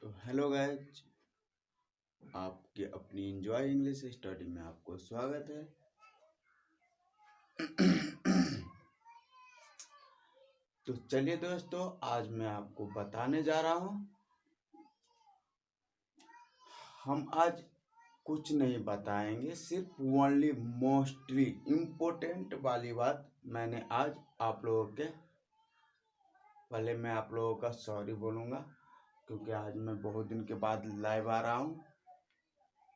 तो hello guys, आपके अपनी इंजॉय इंग्लिश स्टडी में आपको स्वागत है। तो चलिए दोस्तों, आज मैं आपको बताने जा रहा हूँ। हम आज कुछ नहीं बताएंगे, सिर्फ ओनली मोस्टली इम्पोर्टेंट वाली बात मैंने आज आप लोगों के पहले मैं आप लोगों का सॉरी बोलूँगा, क्योंकि आज मैं बहुत दिन के बाद लाइव आ रहा हूँ,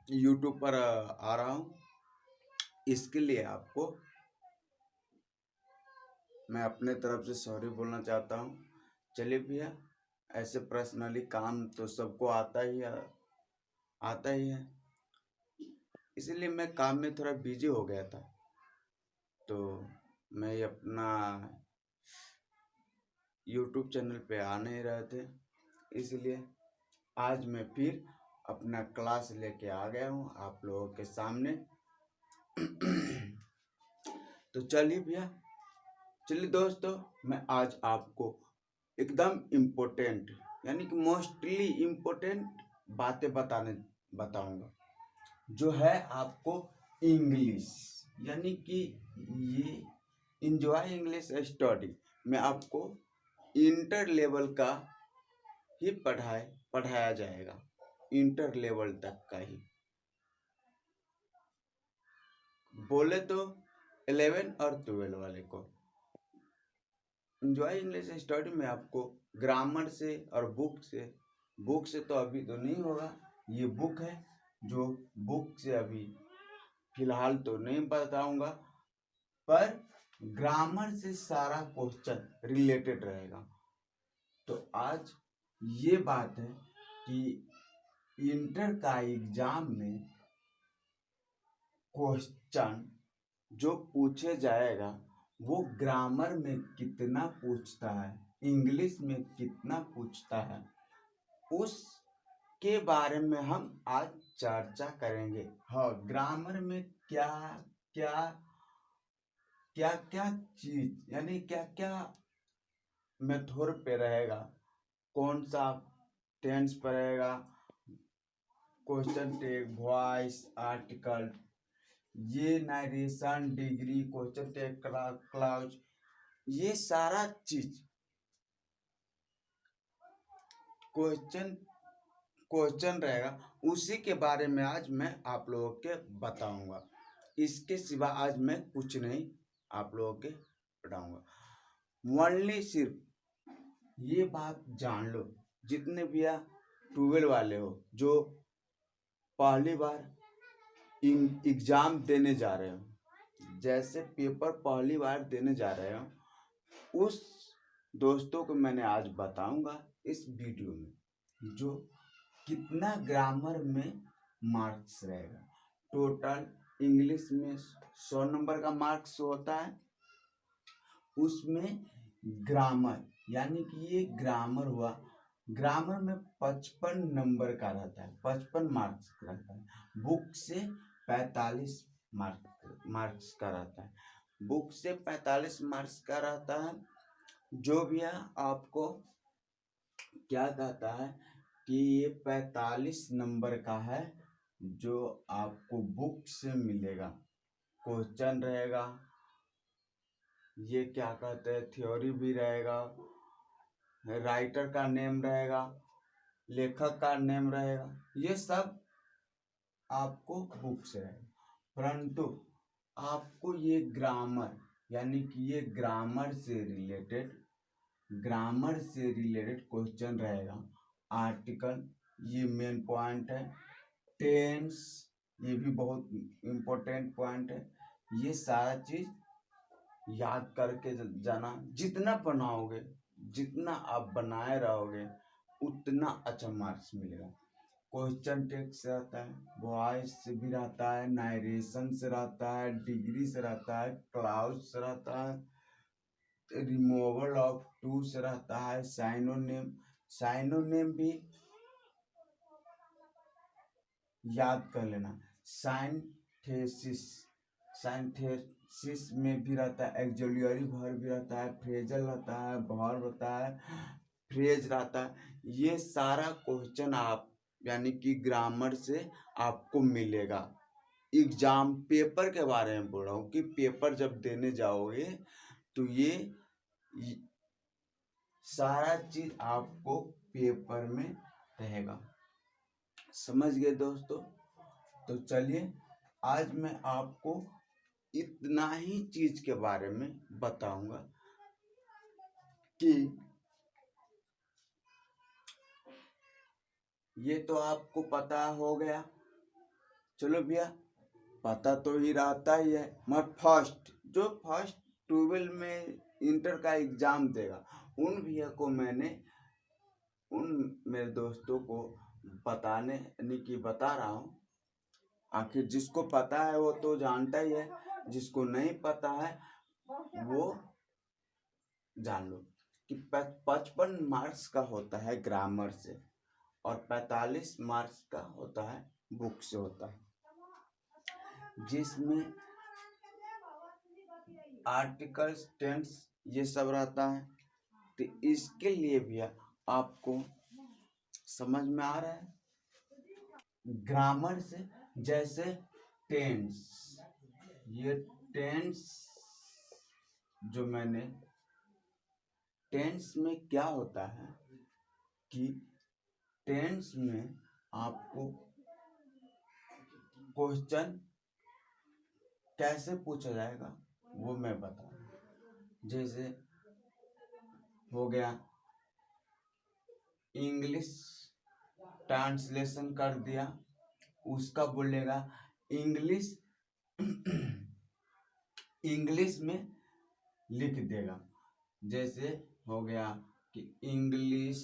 यूट्यूब पर आ रहा हूँ। इसके लिए आपको मैं अपने तरफ से सॉरी बोलना चाहता हूँ। चलिए भैया, ऐसे पर्सनली काम तो सबको आता ही है, इसलिए मैं काम में थोड़ा बिजी हो गया था, तो मैं अपना यूट्यूब चैनल पे आ नहीं रहे थे, इसलिए आज मैं फिर अपना क्लास लेके आ गया हूँ आप लोगों के सामने। तो चलिए भैया, चलिए दोस्तों, मैं आज आपको एकदम इम्पोर्टेंट यानी कि मोस्टली इम्पोर्टेंट बातें बताऊंगा, जो है आपको इंग्लिश, यानी कि ये इंजॉय इंग्लिश स्टडी में आपको इंटर लेवल का ही पढ़ाया जाएगा, इंटर लेवल तक का ही। बोले तो 11 और 12 वाले को इंजॉय इंग्लिश स्टडी में आपको ग्रामर से और बुक से तो अभी तो नहीं होगा, ये बुक है, जो बुक से अभी फिलहाल तो नहीं बताऊंगा, पर ग्रामर से सारा क्वेश्चन रिलेटेड रहेगा। तो आज ये बात है कि इंटर का एग्जाम में क्वेश्चन जो पूछे जाएगा वो ग्रामर में कितना पूछता है, इंग्लिश में कितना पूछता है, उसके बारे में हम आज चर्चा करेंगे। हाँ, ग्रामर में क्या क्या क्या क्या चीज यानी क्या क्या मेथड पे रहेगा, कौन सा टेंस पर रहेगा, क्वेश्चन टेक, वॉइस, आर्टिकल, ये narration, degree, question tag, clause, ये सारा चीज क्वेश्चन रहेगा, उसी के बारे में आज मैं आप लोगों के बताऊंगा। इसके सिवा आज मैं कुछ नहीं आप लोगों के बताऊंगा। ओनली सिर्फ ये बात जान लो, जितने भी 12 वाले हो जो पहली बार एग्जाम देने जा रहे हो, जैसे पेपर पहली बार देने जा रहे हो, उस दोस्तों को मैंने आज बताऊंगा इस वीडियो में, जो कितना ग्रामर में मार्क्स रहेगा। टोटल इंग्लिश में 100 नंबर का मार्क्स होता है, उसमें ग्रामर यानी कि ये ग्रामर हुआ, ग्रामर में 55 नंबर का रहता है, 55 मार्क्स रहता है। बुक से 45 मार्क्स का रहता है, बुक से 45 मार्क्स का रहता है। जो भी है आपको क्या कहता है कि ये 45 नंबर का है, जो आपको बुक से मिलेगा। क्वेश्चन रहेगा, ये क्या कहते हैं, थ्योरी भी रहेगा, राइटर का नेम रहेगा, लेखक का नेम रहेगा, ये सब आपको बुक से रहेगा। परंतु आपको ये ग्रामर यानी कि ये ग्रामर से रिलेटेड क्वेश्चन रहेगा। आर्टिकल, ये मेन पॉइंट है। टेंस, ये भी बहुत इम्पोर्टेंट पॉइंट है। ये सारा चीज याद करके जाना, जितना बनाओगे, जितना आप बनाए रहोगे, उतना अच्छा मार्क्स मिलेगा। क्वेश्चन टेक्स्ट से रहता है, वॉइस से भी रहता है, नारेशन से रहता है, डिग्री से रहता है, क्लाउज से रहता है, रिमूवल ऑफ टू से रहता है, साइनोनेम भी याद कर लेना। साइंथेसिस में भी रहता है, एक्सुलरी वर्ब भी रहता है, फ्रेजल रहता है, वर्ब रहता है, फ्रेज रहता है, ये सारा क्वेश्चन आप यानी कि ग्रामर से आपको मिलेगा। एग्जाम पेपर के बारे में बोल रहा हूँ कि पेपर जब देने जाओगे तो ये सारा चीज आपको पेपर में रहेगा। समझ गए दोस्तों? तो चलिए आज मैं आपको इतना ही चीज के बारे में बताऊंगा कि ये तो आपको पता हो गया। चलो भैया, पता तो ही रहता ही है, मगर जो फर्स्ट 12 में इंटर का एग्जाम देगा उन भैया को मैंने उन मेरे दोस्तों को बताने यानी कि बता रहा हूँ। आखिर जिसको पता है वो तो जानता ही है, जिसको नहीं पता है वो जान लो कि 55 मार्क्स का होता है ग्रामर से और 45 मार्क्स का होता है बुक से होता है, जिसमें आर्टिकल्स टेंस ये सब रहता है। तो इसके लिए भी आपको समझ में आ रहा है ग्रामर से, जैसे टेंस, ये टेंस जो मैंने टेंस में क्या होता है कि टेंस में आपको क्वेश्चन कैसे पूछा जाएगा वो मैं बता रहा हूँ। जैसे हो गया इंग्लिश ट्रांसलेशन कर दिया, उसका बोलेगा इंग्लिश इंग्लिश में लिख देगा। जैसे हो गया कि English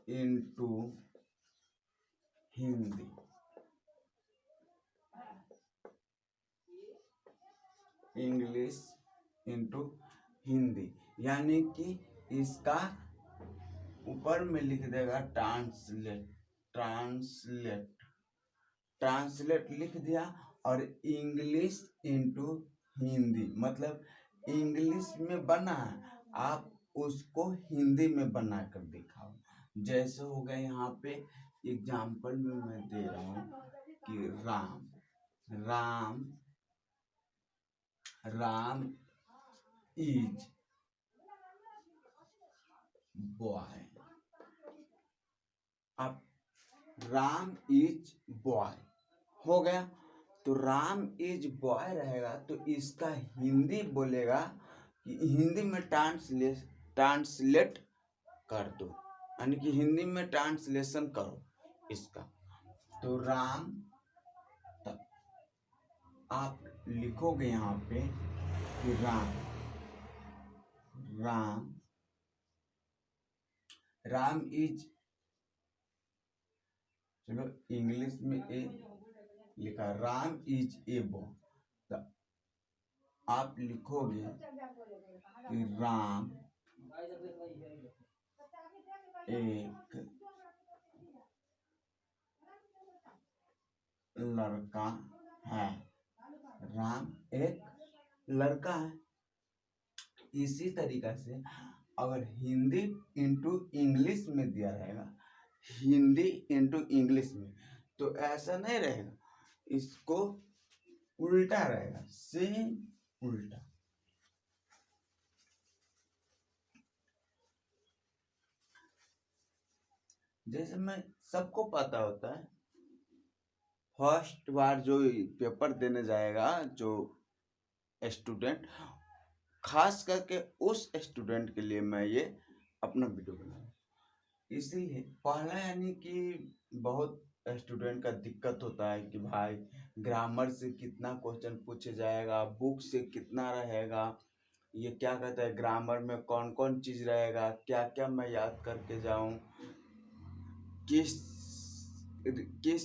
into Hindi, English into Hindi, यानी कि इसका ऊपर में लिख देगा ट्रांसलेट लिख दिया और इंग्लिश इनटू हिंदी, मतलब इंग्लिश में बना है, आप उसको हिंदी में बना कर दिखाओ। जैसे हो गया यहाँ पे एग्जाम्पल में मैं दे रहा हूँ कि राम इज बॉय। अब राम इज बॉय हो गया, तो राम इज बॉय रहेगा तो इसका हिंदी बोलेगा कि हिंदी में ट्रांसलेट कर दो, यानी कि हिंदी में ट्रांसलेशन करो इसका। तो राम, आप लिखोगे यहाँ पे कि राम इज, चलो इंग्लिश में ए लिखा, राम इज ए बॉय, तो आप लिखोगे कि राम एक लड़का है, राम एक लड़का है। इसी तरीका से अगर हिंदी इंटू इंग्लिश में दिया रहेगा, हिंदी इंटू इंग्लिश में, तो ऐसा नहीं रहेगा, इसको उल्टा रहेगा, सेम उल्टा। जैसे मैं सबको पता होता है, फर्स्ट बार जो पेपर देने जाएगा जो स्टूडेंट, खास करके उस स्टूडेंट के लिए मैं ये अपना वीडियो बना रहा हूँ। इसीलिए पहला यानी कि बहुत स्टूडेंट का दिक्कत होता है कि भाई ग्रामर से कितना क्वेश्चन पूछे जाएगा, बुक से कितना रहेगा, ये क्या कहता है ग्रामर में कौन कौन चीज रहेगा, क्या क्या मैं याद करके जाऊं, किस किस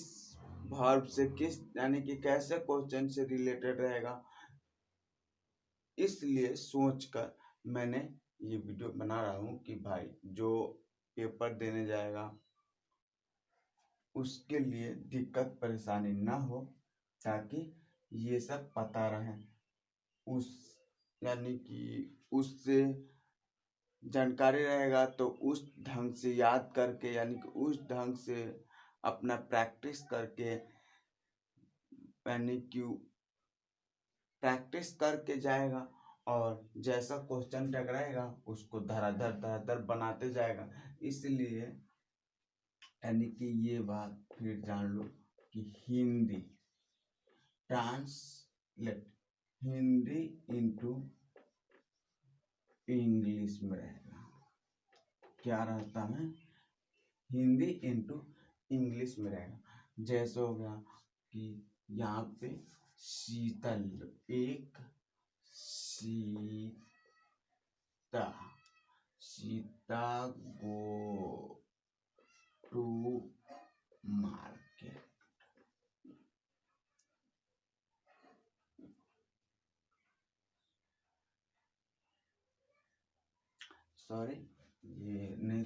वर्ब से किस यानी कि कैसे क्वेश्चन से रिलेटेड रहेगा। इसलिए सोचकर मैंने ये वीडियो बना रहा हूँ कि भाई जो पेपर देने जाएगा उसके लिए दिक्कत परेशानी ना हो, ताकि ये सब पता रहे, उस यानी कि उससे जानकारी रहेगा तो उस ढंग से याद करके यानी कि उस ढंग से अपना प्रैक्टिस करके यानी कि प्रैक्टिस करके जाएगा और जैसा क्वेश्चन टकराएगा उसको धराधर बनाते जाएगा। इसलिए यानी कि ये बात फिर जान लो कि Hindi translate Hindi into English में रहेगा। क्या रहता है? हिंदी इनटू इंग्लिश में रहेगा। जैसे हो गया कि यहाँ पे शीतल, एक Sita, Sita go to market. Sorry, ये नहीं,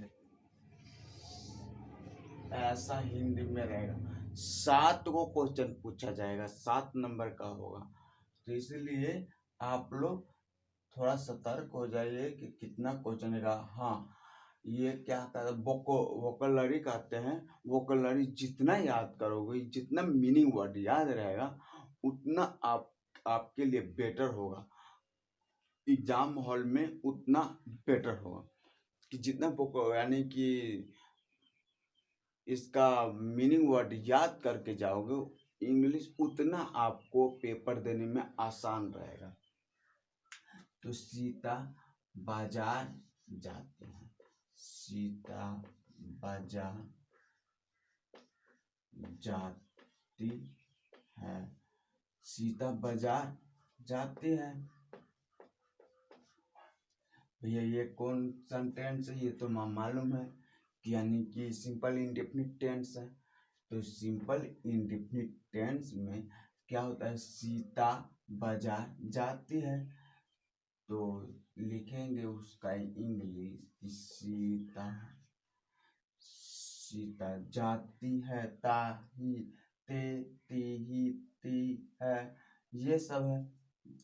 ऐसा हिंदी में रहेगा। 7 को क्वेश्चन पूछा जाएगा, 7 नंबर का होगा। तो इसलिए आप लोग थोड़ा सतर्क हो जाइए कि कितना क्वेश्चन रहेगा। हाँ, ये क्या कहते हैं, वोकलरी कहते हैं। वोकलरी जितना याद करोगे, जितना मीनिंग वर्ड याद रहेगा, उतना आपके लिए बेटर होगा। एग्जाम हॉल में उतना बेटर होगा कि जितना यानी कि इसका मीनिंग वर्ड याद करके जाओगे इंग्लिश, उतना आपको पेपर देने में आसान रहेगा। तो सीता बाजार जाते हैं, सीता बाजार जाती है, सीता बाजार जाती है। भैया ये कौन सा टेंस है? ये तो मालूम है कि यानी कि सिंपल इंडेफिनिट टेंस है। तो सिंपल इंडेफिनिट टेंस में क्या होता है? सीता बाजार जाती है, तो लिखेंगे उसका इंग्लिश कि सीता, सीता जाती है, ता ही, ते, ती ही, ती है, ये सब है।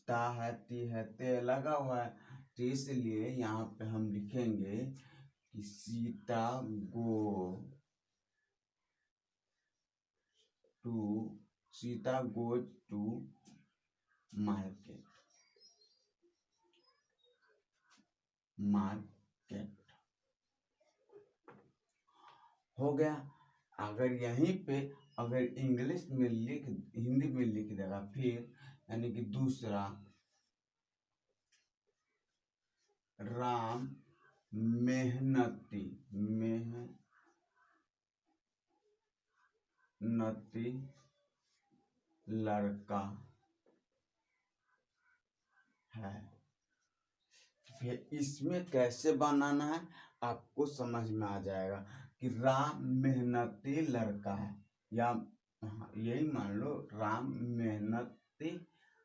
ता है, ती है, ते लगा हुआ है। तो इसलिए यहाँ पे हम लिखेंगे कि Sita goes to market, market हो गया। अगर यहीं पे अगर इंग्लिश में हिंदी में लिख देगा फिर यानी कि दूसरा, राम मेहनती, मेहनती लड़का है। फिर इसमें कैसे बनाना है आपको समझ में आ जाएगा कि राम मेहनती लड़का है, या यही मान लो राम मेहनती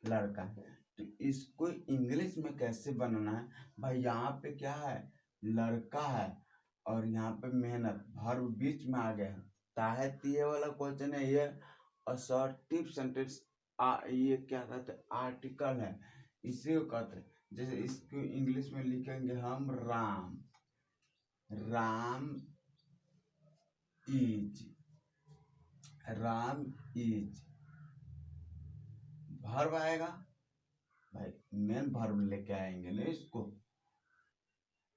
लड़का है। तो इसको इंग्लिश में कैसे बनाना है भाई? यहाँ पे क्या है? लड़का है और यहाँ पे मेहनत, वर्ब बीच में आ गया है। ताहे तिये वाला क्वेश्चन है ये, असर्टिव सेंटेंस। ये क्या कहते हैं? आर्टिकल है, इसी को कहते हैं। जैसे इसको इंग्लिश में लिखेंगे हम Ram, Ram is, Ram is verb आएगा भाई, मेन वर्ब लेके आएंगे ना इसको।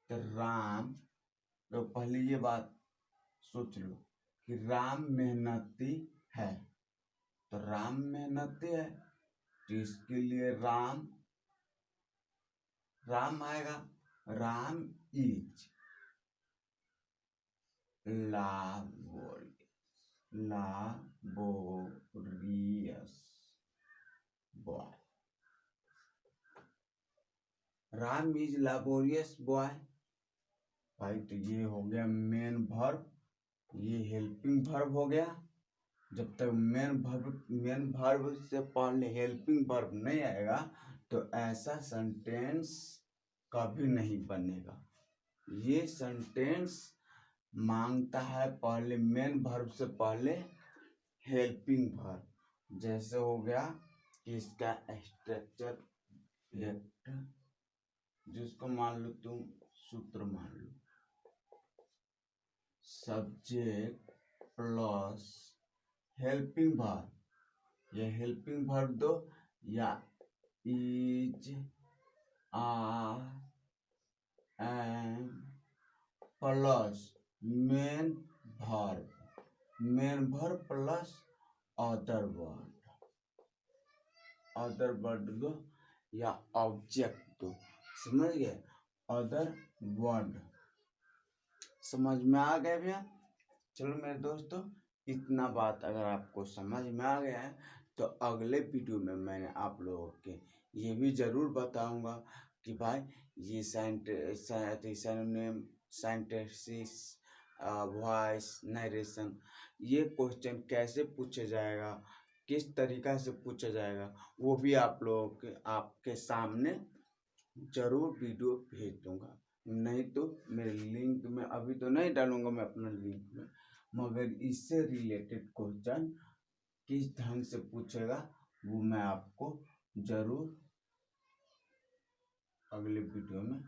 तो राम, तो पहले ये बात सोच लो कि राम मेहनती है, तो राम मेहनती है, तो इसके लिए राम, राम आएगा, Ram is laborious boy, Ram is laborious boy भाई। तो ये हो गया मेन वर्ब, ये हेल्पिंग वर्ब हो गया। जब तक मेन वर्ब से पहले हेल्पिंग वर्ब नहीं आएगा तो ऐसा सेंटेंस कभी नहीं बनेगा। ये सेंटेंस मांगता है पहले मेन वर्ब से पहले हेल्पिंग वर्ब। जैसे हो गया कि इसका स्ट्रक्चर वेक्टर, जिसको मान लो तुम सूत्र मान लो, सब्जेक्ट प्लस हेल्पिंग वर्ब, ये हेल्पिंग वर्ब दो या is are am plus main verb plus other word दो या ऑब्जेक्ट दो, समझ गए? अदर वर्ड समझ में आ गए भैया? चलो मेरे दोस्तों, इतना बात अगर आपको समझ में आ गया है तो अगले वीडियो में मैंने आप लोगों के ये भी जरूर बताऊंगा कि भाई ये सिनोनिम, सिंटैक्सिस, वॉइस, नरेशन, ये क्वेश्चन कैसे पूछा जाएगा, किस तरीका से पूछा जाएगा, वो भी आप लोगों के आपके सामने जरूर वीडियो भेज दूंगा। नहीं तो मेरे लिंक में अभी तो नहीं डालूंगा मैं अपना लिंक में, मगर इससे रिलेटेड क्वेश्चन किस ढंग से पूछेगा वो मैं आपको जरूर अगले वीडियो में